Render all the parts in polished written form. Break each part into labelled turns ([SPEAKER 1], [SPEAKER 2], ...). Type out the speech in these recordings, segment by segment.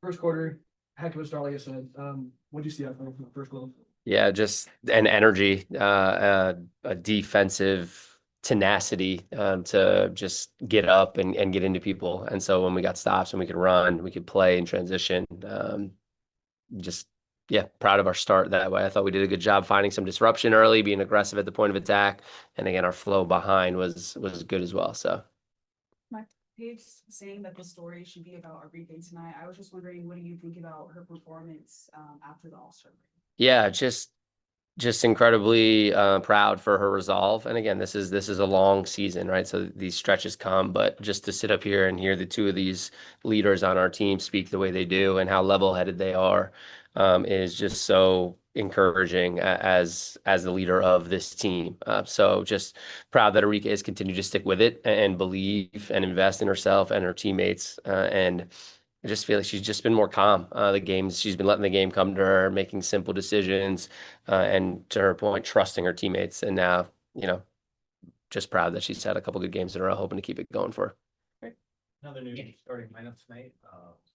[SPEAKER 1] First quarter, heck of a start, like I said. What do you see out from the first goal?
[SPEAKER 2] Yeah, just an energy, a defensive tenacity to just get up and get into people. And so when we got stops and we could run, we could play in transition. Just yeah, proud of our start that way. I thought we did a good job finding some disruption early, being aggressive at the point of attack, and again, our flow behind was good as well. So
[SPEAKER 3] My Paige saying that the story should be about everything tonight. I was just wondering, what do you think about her performance after the All-Star break?
[SPEAKER 2] yeah, just incredibly proud for her resolve. And again, this is a long season, right? So these stretches come, but just to sit up here and hear the two of these leaders on our team speak the way they do and how level-headed they are is just so encouraging as the leader of this team. So just proud that Arika has continued to stick with it and believe and invest in herself and her teammates. And I just feel like she's just been more calm. The games, she's been letting the game come to her, making simple decisions, and to her point, trusting her teammates. And now, just proud that she's had a couple good games in a row, hoping to keep it going for her.
[SPEAKER 1] Great. Another new starting lineup tonight.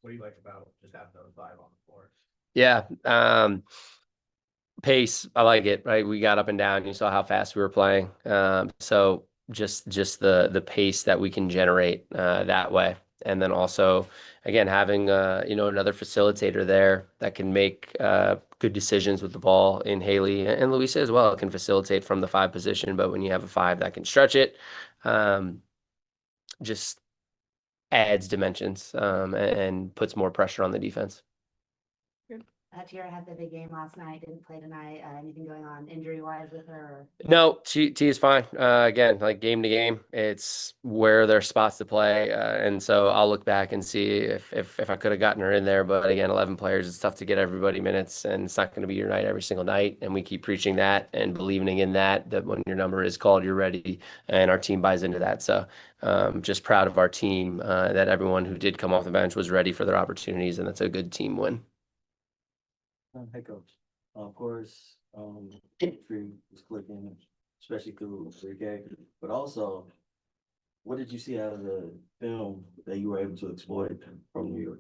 [SPEAKER 1] What do you like about just having those five on the floor?
[SPEAKER 2] Yeah, pace, I like it. Right, we got up and down. You saw how fast we were playing. So just the pace that we can generate that way, and then also again having another facilitator there that can make good decisions with the ball in Haley and Louisa as well. It can facilitate from the five position, but when you have a five that can stretch it, um, just adds dimensions and puts more pressure on the defense.
[SPEAKER 4] Tiara had the big game last night, didn't play tonight. Anything going on injury-wise with her?
[SPEAKER 2] No, T is fine. Again, like game to game, it's where there's spots to play, and so I'll look back and see if I could have gotten her in there. But again, 11 players, it's tough to get everybody minutes, and it's not going to be your night every single night. And we keep preaching that and believing in that when your number is called, you're ready, and our team buys into that. So, just proud of our team that everyone who did come off the bench was ready for their opportunities, and that's a good team win.
[SPEAKER 5] Hey, coach. Of course, tree was clicking, especially through 3K. But also, what did you see out of the film that you were able to exploit from New York?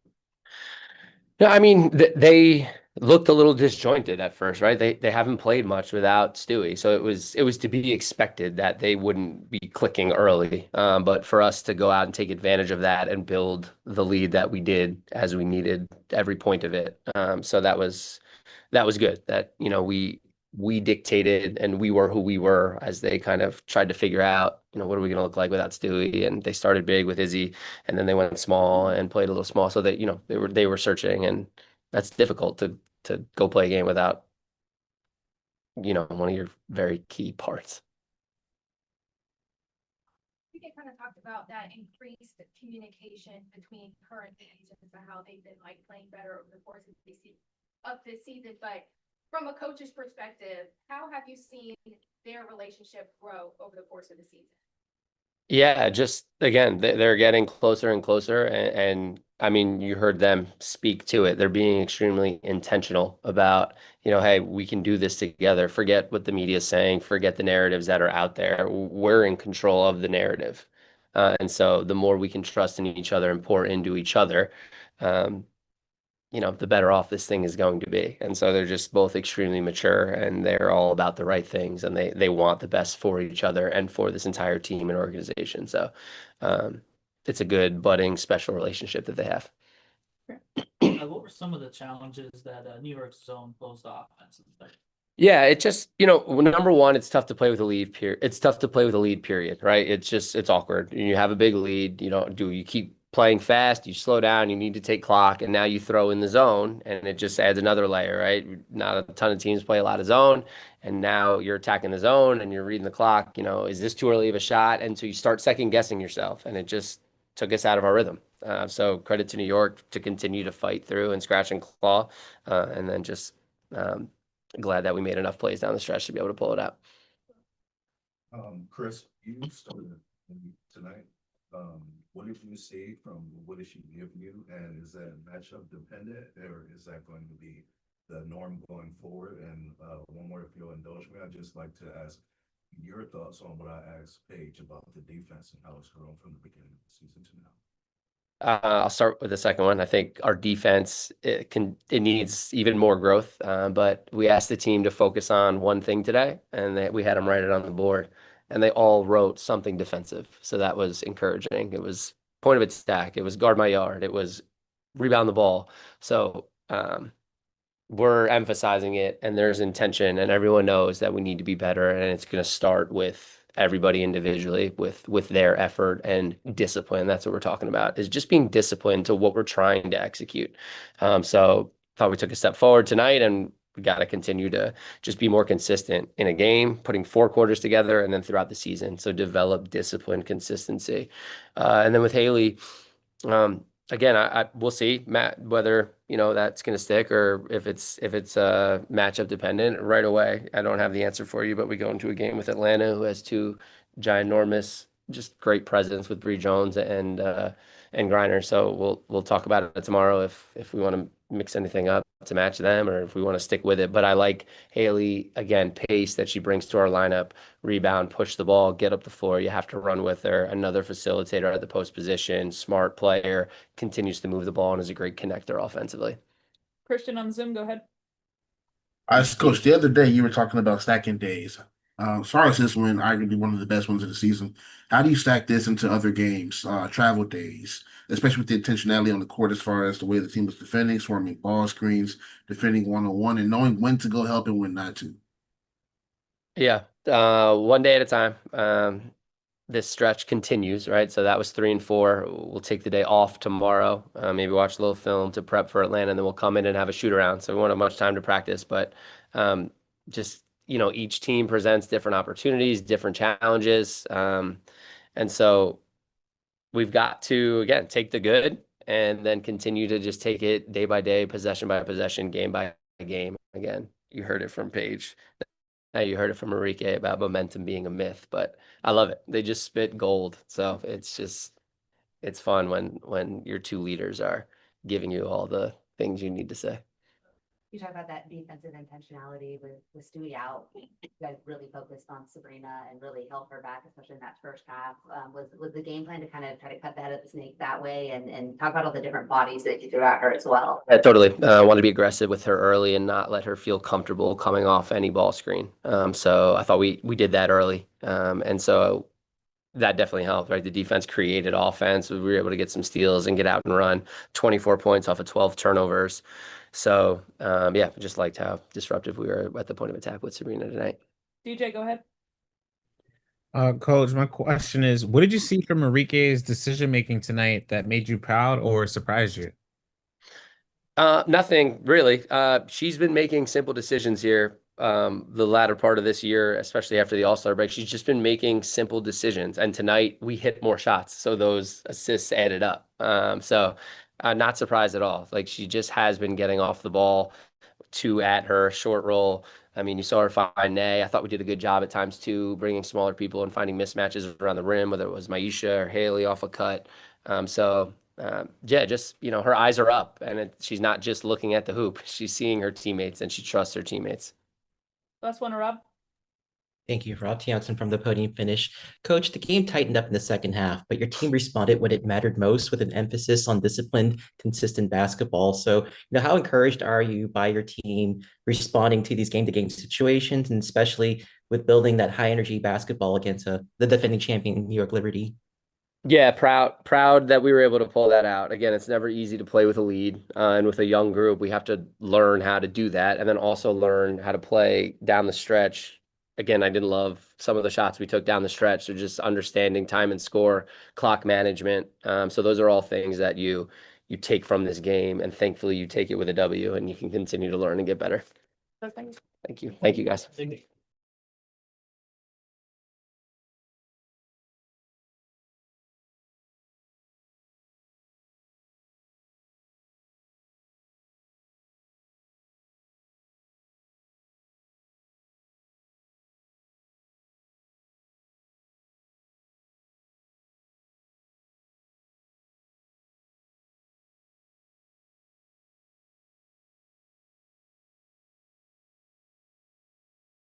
[SPEAKER 2] No, I mean they looked a little disjointed at first, right? They haven't played much without Stewie, so it was to be expected that they wouldn't be clicking early. But for us to go out and take advantage of that and build the lead that we did as we needed every point of it, so that was good. That we dictated and we were who we were as they kind of tried to figure out, what are we going to look like without Stewie? And they started big with Izzy, and then they went small and played a little small, so that they were searching, and that's difficult to go play a game without one of your very key parts.
[SPEAKER 6] We kind of talked about that increased communication between her and the agents and how they've been like playing better over the course of this season. But from a coach's perspective, how have you seen their relationship grow over the course of the season?
[SPEAKER 2] Yeah, just again, they're getting closer and closer, and I mean, you heard them speak to it. They're being extremely intentional about, hey, we can do this together. Forget what the media is saying. Forget the narratives that are out there. We're in control of the narrative, and so the more we can trust in each other and pour into each other, um, the better off this thing is going to be. And so they're just both extremely mature, and they're all about the right things, and they want the best for each other and for this entire team and organization. So um, it's a good budding special relationship that they have.
[SPEAKER 7] What were some of the challenges that New York's zone posed offense?
[SPEAKER 2] Yeah, it just, number one, it's tough to play with a lead period. It's tough to play with a lead period, right? It's awkward. You have a big lead, you keep playing fast, you slow down, you need to take clock, and now you throw in the zone, and it just adds another layer, right? Not a ton of teams play a lot of zone, and now you're attacking the zone and you're reading the clock, is this too early of a shot? And so you start second guessing yourself, and it just took us out of our rhythm. So credit to New York to continue to fight through and scratch and claw, and then just um, glad that we made enough plays down the stretch to be able to pull it out.
[SPEAKER 8] Chris, you started tonight. What did you see from what did she give you, and is that matchup dependent, or is that going to be the norm going forward? And one more, if you'll indulge me, I'd just like to ask your thoughts on what I asked Paige about the defense and how it's grown from the beginning of the season to now.
[SPEAKER 2] I'll start with the second one. I think our defense, it needs even more growth. But we asked the team to focus on one thing today, and we had them write it on the board, and they all wrote something defensive. So that was encouraging. It was point of attack. It was guard my yard. It was rebound the ball. So we're emphasizing it, and there's intention, and everyone knows that we need to be better, and it's going to start with everybody individually with their effort and discipline. That's what we're talking about, is just being disciplined to what we're trying to execute. So thought we took a step forward tonight, and we got to continue to just be more consistent in a game, putting 4 quarters together and then throughout the season. So develop discipline, consistency. And then with Haley, again, we'll see, Matt, whether that's going to stick or if it's matchup dependent right away. I don't have the answer for you, but we go into a game with Atlanta, who has 2 ginormous, just great presence with Bree Jones and Griner. So we'll talk about it tomorrow if we want to mix anything up to match them or if we want to stick with it. But I like Haley, again, pace that she brings to our lineup, rebound, push the ball, get up the floor. You have to run with her. Another facilitator at the post position, smart player, continues to move the ball and is a great connector offensively.
[SPEAKER 7] Christian on Zoom, go ahead.
[SPEAKER 9] Coach, the other day you were talking about stacking days. Sorry, this one arguably one of the best ones of the season. How do you stack this into other games, travel days, especially with the intentionality on the court as far as the way the team was defending, swarming ball screens, defending one-on-one, and knowing when to go help and when not to?
[SPEAKER 2] Yeah, one day at a time. This stretch continues, right? So that was 3 and 4. We'll take the day off tomorrow, maybe watch a little film to prep for Atlanta, and then we'll come in and have a shoot around. So we won't have much time to practice, but just, each team presents different opportunities, different challenges. And so we've got to, again, take the good and then continue to just take it day by day, possession by possession, game by game. Again, you heard it from Paige. Now you heard it from Enrique about momentum being a myth, but I love it. They just spit gold. So it's fun when your 2 leaders are giving you all the things you need to say.
[SPEAKER 4] You talk about that defensive intentionality with Stewie out. You guys really focused on Sabrina and really held her back, especially in that first half. Was the game plan to kind of try to cut that at the snake that way and talk about all the different bodies that you threw at her as well?
[SPEAKER 2] Yeah, totally. Want to be aggressive with her early and not let her feel comfortable coming off any ball screen. So I thought we did that early. And so that definitely helped, right? The defense created offense. We were able to get some steals and get out and run. 24 points off of 12 turnovers. So, yeah, just liked how disruptive we were at the point of attack with Sabrina tonight.
[SPEAKER 7] DJ, go ahead.
[SPEAKER 10] Coach, my question is, what did you see from Enrique's decision-making tonight that made you proud or surprised you?
[SPEAKER 2] Nothing really. She's been making simple decisions here the latter part of this year, especially after the All-Star break. She's just been making simple decisions. And tonight we hit more shots. So those assists added up. So not surprised at all. Like, she just has been getting off the ball 2 at her short roll. I mean, you saw her find Nay. I thought we did a good job at times too, bringing smaller people and finding mismatches around the rim, whether it was Maisha or Haley off a cut. Yeah, just, her eyes are up, and she's not just looking at the hoop. She's seeing her teammates, and she trusts her teammates.
[SPEAKER 7] Last one, Rob.
[SPEAKER 11] Thank you, Rob Tianson from the Podium Finish. Coach, the game tightened up in the second half, but your team responded when it mattered most with an emphasis on disciplined, consistent basketball. So, how encouraged are you by your team responding to these game-to-game situations, and especially with building that high-energy basketball against the defending champion, New York Liberty?
[SPEAKER 2] Yeah, proud that we were able to pull that out. Again, it's never easy to play with a lead, and with a young group, we have to learn how to do that, and then also learn how to play down the stretch. Again, I didn't love some of the shots we took down the stretch, so just understanding time and score, clock management. So those are all things that you take from this game, and thankfully you take it with a W, and you can continue to learn and get better.
[SPEAKER 7] Thank you.
[SPEAKER 2] Thank you. Thank you, guys.